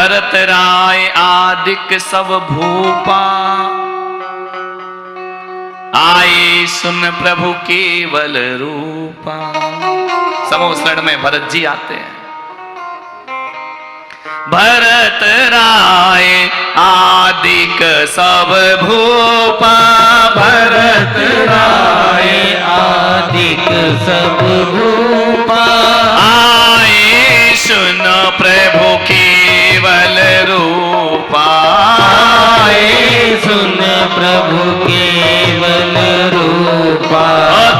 भरत राय आदिक सब भूपा, आए सुन प्रभु केवल रूपा। समोसरण में भरत जी आते हैं। भरत राय आदिक सब भूपा, भरत राय आदिक सब भूपा, आए सुन प्रभु केवल रूपा, आए सुन प्रभु केवल रूपा।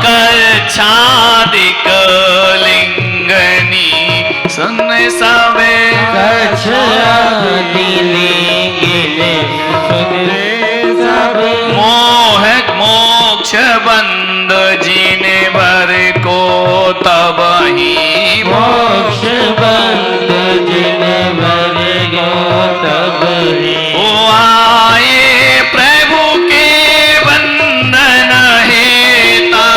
कच्छादिक लिंगनी सुन सबे, कच्छादि लिंगनी सुन सबे। मोह मोक्ष बंद जीने भर को तब ही, मोक्ष बंद जिन भर गो तब ही। ओ आए प्रभु के बंधन हेता,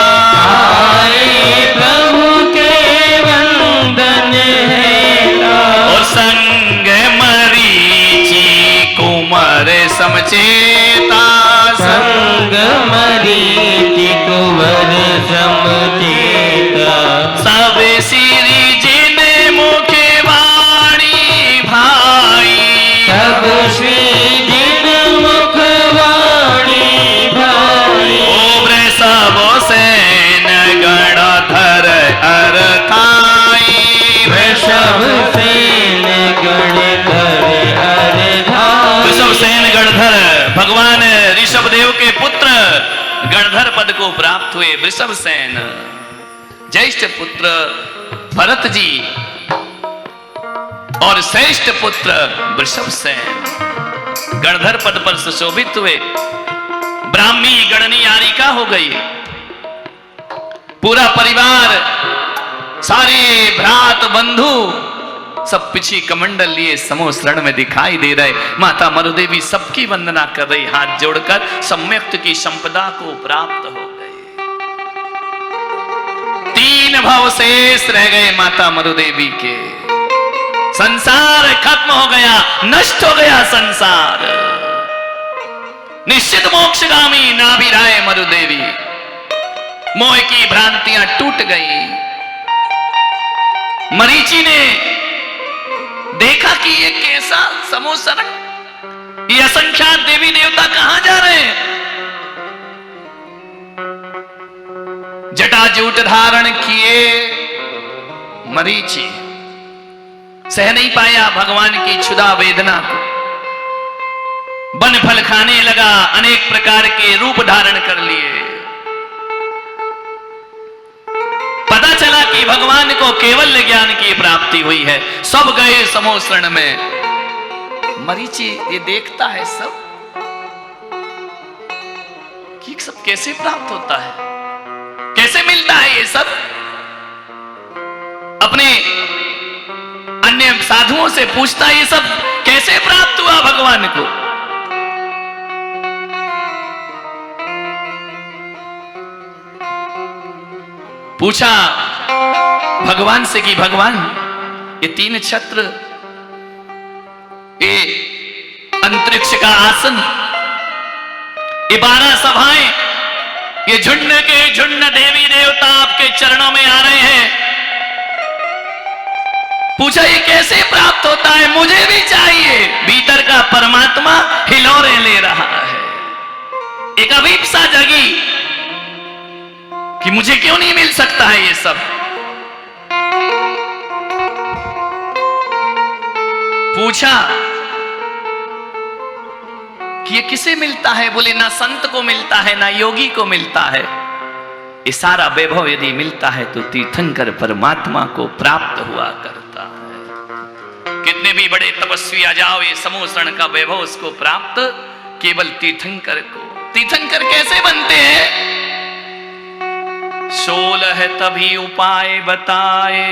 आए प्रभु के बंधन हेता। और संग मरीचि कुमार समचेता, संग मरीचि कुंवर समचेता। सब सिरि जिन मुख वाणी भाई, सब श्री जिन मुख वाणी भाई। ओ वृषभ सेन गणधर अरथाई, वृषभ सेन गणधर अरथाई। वृषभ सेन गणधर भगवान ऋषभ देव के पुत्र गणधर पद को प्राप्त हुए। वृषभ सेन ज्येष्ठ पुत्र भरत जी और श्रेष्ठ पुत्र वृषभ सेन गणधर पद पर सुशोभित हुए। ब्राह्मी गणनी यारिका हो गई। पूरा परिवार, सारे भ्रात बंधु सब पिछी कमंडल लिए समोसरण में दिखाई दे रहे। माता मरुदेवी सबकी वंदना कर रही, हाथ जोड़कर सम्यक्त की संपदा को प्राप्त हो गए। 3 भव शेष रह गए माता मरुदेवी के। संसार खत्म हो गया, नष्ट हो गया संसार। निश्चित मोक्षगामी नाभिराय मरुदेवी। मोह की भ्रांतियां टूट गई। मरीचि ने देखा कि ये कैसा समोसरण, ये असंख्यात देवी देवता कहां जा रहे हैं। जटाजूट धारण किए मरीचि सह नहीं पाया भगवान की क्षुधा वेदना को। वन फल खाने लगा, अनेक प्रकार के रूप धारण कर लिए। पता चला कि भगवान को केवल ज्ञान की प्राप्ति हुई है। सब गए समोसरण में। मरीचि ये देखता है सब कि सब कैसे प्राप्त होता है, कैसे मिलता है ये सब। अपने अन्य साधुओं से पूछता है ये सब कैसे प्राप्त हुआ भगवान को। पूछा भगवान से कि भगवान ये 3 छत्र, ये अंतरिक्ष का आसन, ये 12 सभाएं, ये झुंड के झुंड देवी देवता आपके चरणों में आ रहे हैं। पूछा ये कैसे प्राप्त होता है, मुझे भी चाहिए। भीतर का परमात्मा हिलोरे ले रहा है। एक अभीप्सा जगी कि मुझे क्यों नहीं मिल सकता है ये सब। पूछा कि ये किसे मिलता है। बोले ना संत को मिलता है, ना योगी को मिलता है। ये सारा वैभव यदि मिलता है तो तीर्थंकर परमात्मा को प्राप्त हुआ करता है। कितने भी बड़े तपस्वी आ जाओ, ये समोसरण का वैभव उसको प्राप्त केवल तीर्थंकर को। तीर्थंकर कैसे बनते हैं? 16 तभी उपाय बताए,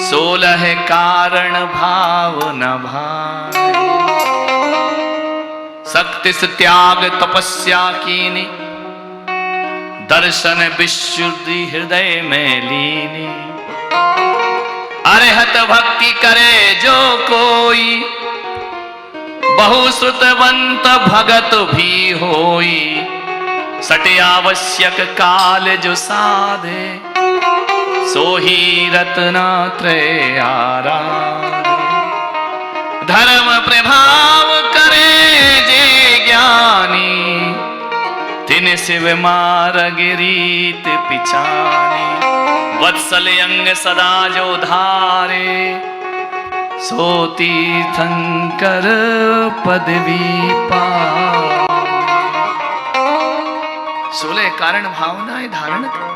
16 कारण भाव न भाए। शक्ति से त्याग तपस्या कीनी, दर्शन विशुद्धि हृदय में लीनी। अरहत भक्ति करे जो कोई, बहुश्रुतवंत भगत भी होई। सटे आवश्यक काल जो साधे, सोही रत्नात्रय आराधे। धर्म प्रभाव करे जे ज्ञानी, तिन शिव मार्ग रीत पिछानी। वत्सल अंग सदा जो धारे, सो तीर्थंकर पदवी पाए। 16 कारण भावनाएं धारण करो।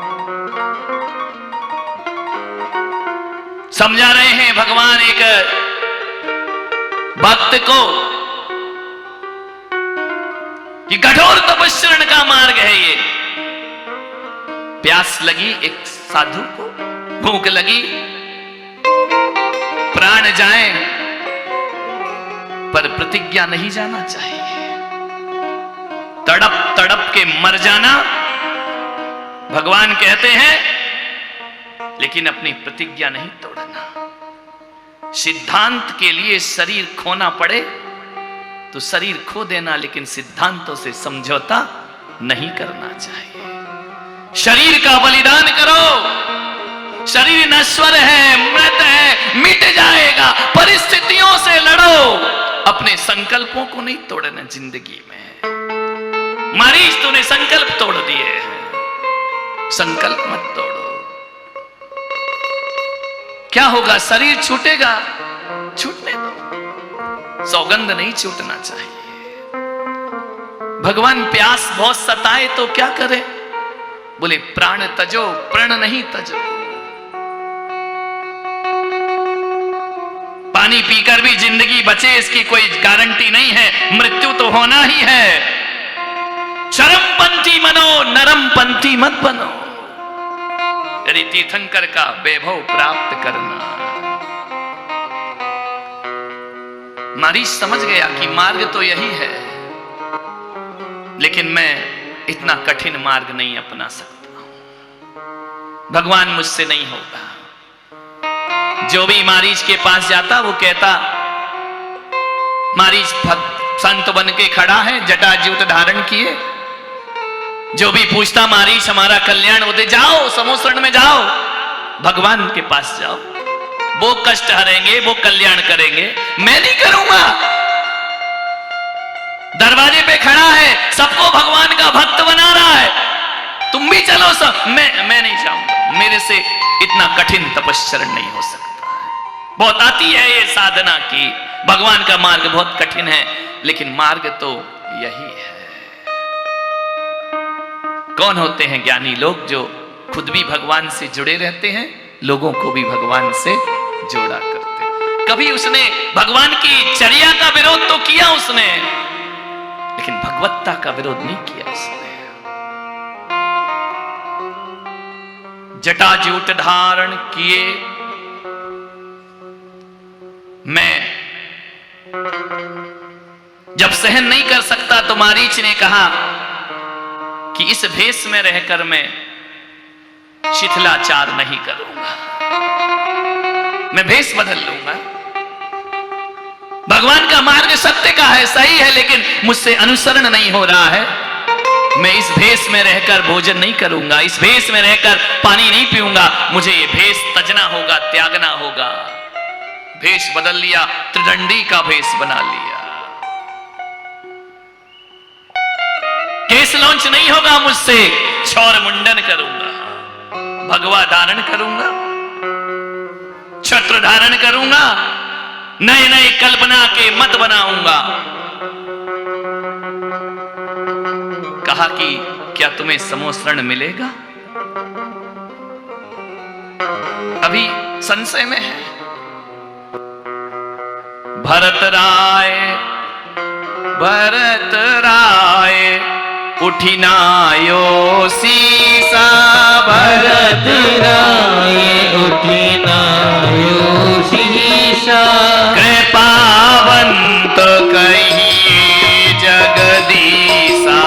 समझा रहे हैं भगवान एक भक्त को कि कठोर तपस्या का मार्ग है ये। प्यास लगी एक साधु को, भूख लगी, प्राण जाए पर प्रतिज्ञा नहीं जाना चाहिए। तड़प तड़प के मर जाना भगवान कहते हैं, लेकिन अपनी प्रतिज्ञा नहीं तोड़ना। सिद्धांत के लिए शरीर खोना पड़े तो शरीर खो देना, लेकिन सिद्धांतों से समझौता नहीं करना चाहिए। शरीर का बलिदान करो। शरीर नश्वर है, मृत है, मिट जाएगा। परिस्थितियों से लड़ो, अपने संकल्पों को नहीं तोड़ना जिंदगी में। मारीच तूने संकल्प तोड़ दिए हैं, संकल्प मत तोड़ो। क्या होगा? शरीर छूटेगा, छूटने दो। सौगंध नहीं छूटना चाहिए। भगवान प्यास बहुत सताए तो क्या करे? बोले प्राण तजो, प्रण नहीं तजो। पानी पीकर भी जिंदगी बचे इसकी कोई गारंटी नहीं है, मृत्यु तो होना ही है। चरमपंथी बनो, नरमपंथी मत बनो। यदि तीर्थंकर का वैभव प्राप्त करना। मारीच समझ गया कि मार्ग तो यही है, लेकिन मैं इतना कठिन मार्ग नहीं अपना सकता हूं। भगवान मुझसे नहीं होगा। जो भी मारीच के पास जाता वो कहता, मारीच संत बन के खड़ा है, जटाजूट धारण किए। जो भी पूछता मारीच हमारा कल्याण होते, जाओ समोसरण में जाओ, भगवान के पास जाओ, वो कष्ट हरेंगे, वो कल्याण करेंगे। मैं नहीं करूंगा। दरवाजे पे खड़ा है, सबको भगवान का भक्त बना रहा है, तुम भी चलो सब। मैं नहीं चाहूंगा। मेरे से इतना कठिन तपस्या नहीं हो सकता है। बहुत आती है ये साधना की, भगवान का मार्ग बहुत कठिन है, लेकिन मार्ग तो यही है। कौन होते हैं ज्ञानी लोग जो खुद भी भगवान से जुड़े रहते हैं, लोगों को भी भगवान से जोड़ा करते। कभी उसने भगवान की चर्या का विरोध तो किया उसने, लेकिन भगवत्ता का विरोध नहीं किया उसने। जटाजूट धारण किए। मैं जब सहन नहीं कर सकता तो मारीच ने कहा कि इस भेष में रहकर मैं शिथिलाचार नहीं करूंगा, मैं भेष बदल लूंगा। भगवान का मार्ग सत्य का है, सही है, लेकिन मुझसे अनुसरण नहीं हो रहा है। मैं इस भेष में रहकर भोजन नहीं करूंगा, इस भेष में रहकर पानी नहीं पीऊंगा। मुझे ये भेष तजना होगा, त्यागना होगा। भेष बदल लिया, त्रिदंडी का भेष बना लिया। केस लॉन्च नहीं होगा मुझसे, छौर मुंडन करूंगा, भगवा धारण करूंगा, छत्र धारण करूंगा, नए नए कल्पना के मत बनाऊंगा। कहा कि क्या तुम्हें समोसरण मिलेगा? अभी संशय में है। भरत राय उठी नायो सीसा। भरत राय उठी नायो सीसा। कृपावंत कहिए जगदीशा।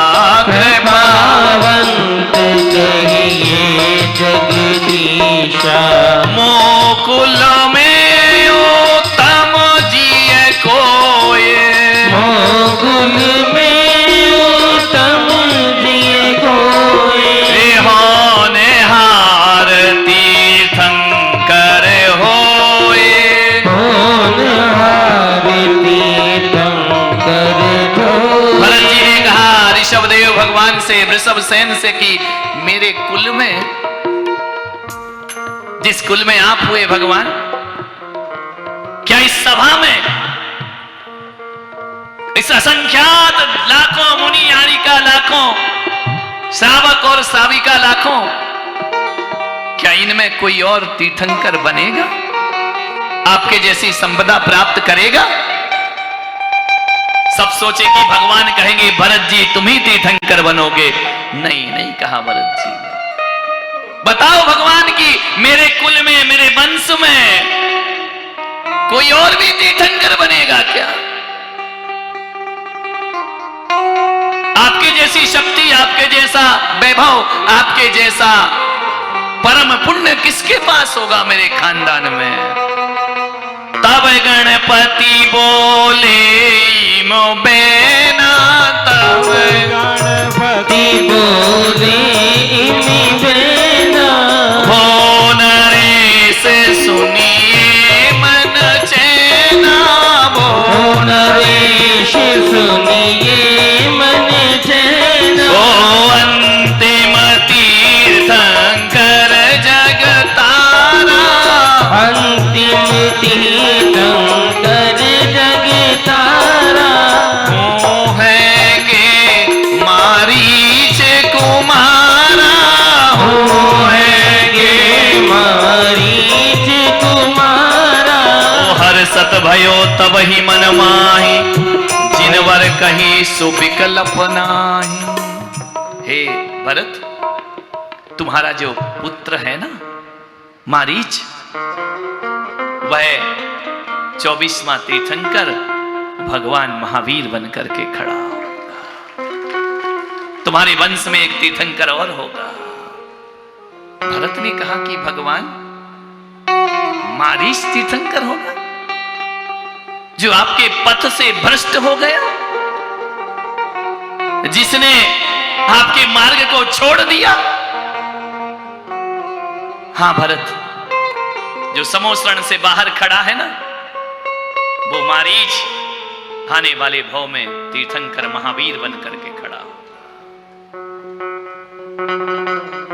कृपावंत कहिए जगदीशा। मोकुल में उग्रसेन से कि मेरे कुल में, जिस कुल में आप हुए भगवान, क्या इस सभा में इस असंख्यात लाखों मुनि यारिका, लाखों श्रावक और साविका, लाखों, क्या इनमें कोई और तीर्थंकर बनेगा, आपके जैसी संपदा प्राप्त करेगा? सब सोचे कि भगवान कहेंगे भरत जी तुम ही तीर्थंकर बनोगे। नहीं, नहीं कहा भरत जी। बताओ भगवान की मेरे कुल में, मेरे वंश में कोई और भी तीर्थंकर बनेगा क्या? आपके जैसी शक्ति, आपके जैसा वैभव, आपके जैसा परम पुण्य किसके पास होगा मेरे खानदान में? तब गणपति बोले मो बेना, तब गणपति बोले बेना, हो नरेश सुनिए मन चैना, हो नरेश सुनिए मन चैना, ओ अंतिम तीर्थंकर जगतारा, अंतिम तीर्थंकर जगतारा, होंगे मारीच कुमारा, होंगे मारीच कुमारा, हर सत भयो तब ही मन माही, जिनवर कही सुविकल्प नाही। हे भरत, तुम्हारा जो पुत्र है ना मारीच, वह 24वां तीर्थंकर भगवान महावीर बनकर के खड़ा होगा। तुम्हारे वंश में एक तीर्थंकर और होगा। भरत ने कहा कि भगवान मारीच तीर्थंकर होगा, जो आपके पथ से भ्रष्ट हो गया, जिसने आपके मार्ग को छोड़ दिया। हां भरत, जो समोसरण से बाहर खड़ा है ना, वो मारीच आने वाले भव में तीर्थंकर महावीर बन करके खड़ा हो।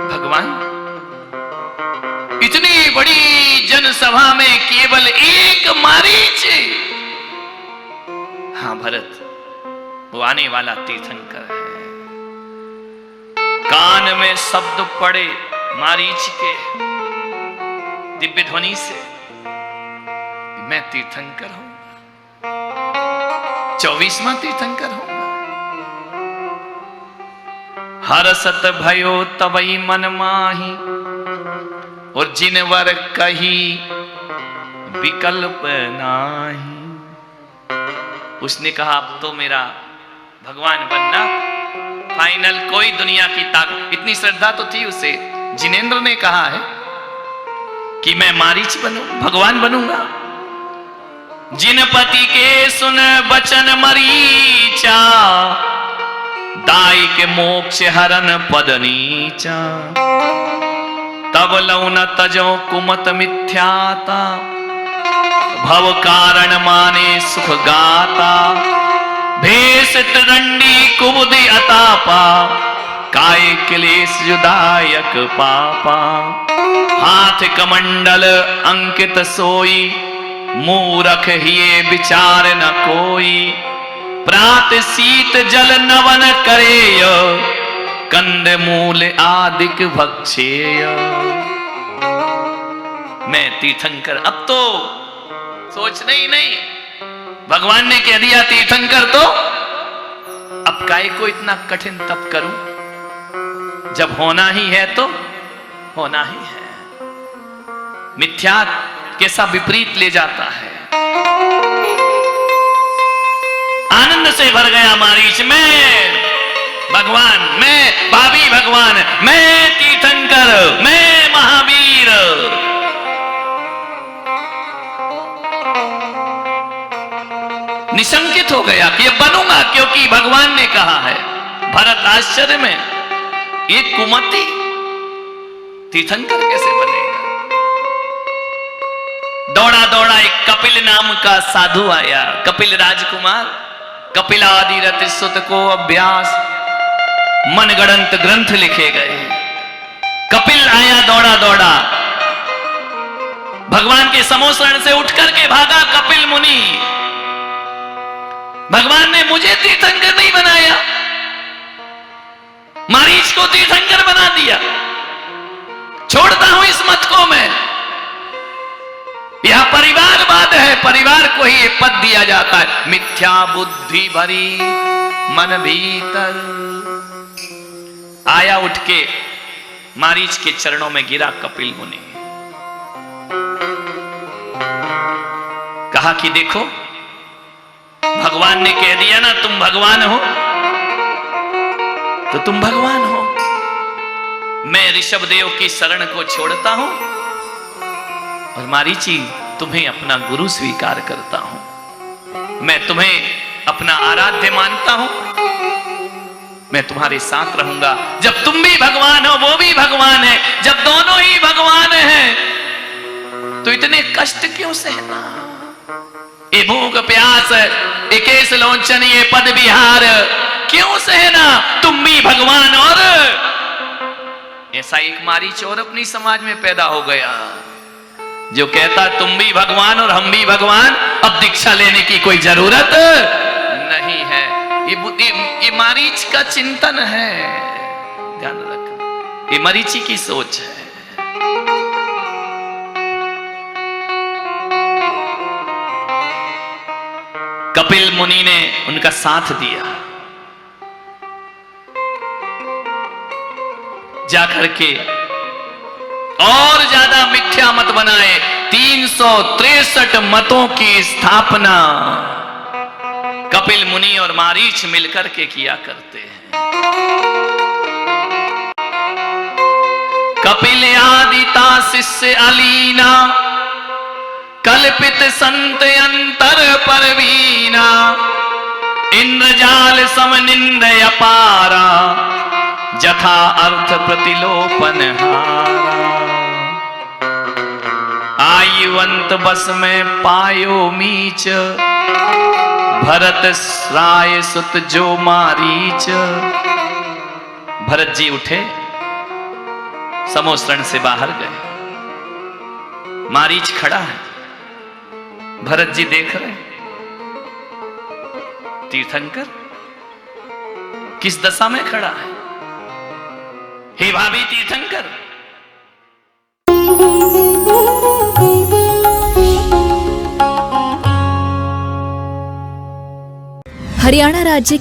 भगवान, इतनी बड़ी जनसभा में केवल एक मारीच। हां भरत, वो आने वाला तीर्थंकर है। कान में शब्द पड़े मारीच के दिव्य ध्वनि से, मैं तीर्थंकर हूं, 24वां तीर्थंकर हूं। हरसत भयो तबई मन माही, और जिनवर कही विकल्प नाही। उसने कहा अब तो मेरा भगवान बनना फाइनल, कोई दुनिया की ताकत। इतनी श्रद्धा तो थी उसे। जिनेंद्र ने कहा है कि मैं मारीच बनूं, भगवान बनूंगा। जिनपति के सुन बचन मरीचा, दाई के मोक्ष हरन पद नीचा। तब लौ न तजो कुमत मिथ्याता, भव कारण माने सुख गाता। भेष त्रिदंडी कुबुदि अतापा, काय क्लेश जुदायक पापा। हाथ कमंडल अंकित सोई, मूरख हिये विचार न कोई। प्रात शीत जल नवन करेय, कंद मूल आदिक भक्षेय। मैं तीर्थंकर, अब तो सोचना ही नहीं। भगवान ने कह दिया तीर्थंकर, तो अब काय को इतना कठिन तप करूं? जब होना ही है तो होना ही है। मिथ्या कैसा विपरीत ले जाता है। आनंद से भर गया मारीच, मैं भगवान, मैं भावी भगवान, मैं तीर्थंकर, मैं महावीर। निशंकित हो गया कि अब बनूंगा, क्योंकि भगवान ने कहा है। भरत आश्चर्य में, एक कुमति तीर्थंकर कैसे बनेगा? दौड़ा दौड़ा एक कपिल नाम का साधु आया। कपिल राजकुमार, कपिलादि रति सुत को अभ्यास, मनगढ़ंत ग्रंथ लिखे गए। कपिल आया दौड़ा दौड़ा, भगवान के समोसरण से उठ करके भागा कपिल मुनि। भगवान ने मुझे तीर्थंकर नहीं बनाया, मारीच को तीर्थंकर बना दिया। छोड़ता हूं इस मत को मैं। यह परिवारवाद है, परिवार को ही एक पद दिया जाता है। मिथ्या बुद्धि भरी मन भीतर। आया उठ के मारीच के चरणों में गिरा कपिल मुनि, कहा कि देखो भगवान ने कह दिया ना तुम भगवान हो, तो तुम भगवान हो। मैं ऋषभदेव की शरण को छोड़ता हूं और मारीची तुम्हें अपना गुरु स्वीकार करता हूं। मैं तुम्हें अपना आराध्य मानता हूं, मैं तुम्हारे साथ रहूंगा। जब तुम भी भगवान हो वो भी भगवान है, जब दोनों ही भगवान हैं तो इतने कष्ट क्यों सहना? ये भूख प्यास, ये केस लोचन, ये पद विहार क्यों सहना? तुम भी भगवान। और ऐसा एक मारीच और अपनी समाज में पैदा हो गया जो कहता तुम भी भगवान और हम भी भगवान, अब दीक्षा लेने की कोई जरूरत नहीं है। ये मारीच का चिंतन है, ध्यान रखना, ये मरीची की सोच है। कपिल मुनि ने उनका साथ दिया, जाकर के और ज्यादा मिथ्या मत बनाए। 363 मतों की स्थापना कपिल मुनि और मारीच मिलकर के किया करते हैं। कपिल आदिता शिष्य अलीना, कल्पित संत अंतर परवीना, इंद्रजाल समनिंद अपारा, जथा अर्थ प्रतिलोपन हारा। आयुवंत बस में पायो मीच, भरत राय सुत जो मारीच। भरत जी उठे, समोसरण से बाहर गए। मारीच खड़ा है, भरत जी देख रहे। तीर्थंकर किस दशा में खड़ा है? हे भाभी तीर्थंकर। हरियाणा राज्य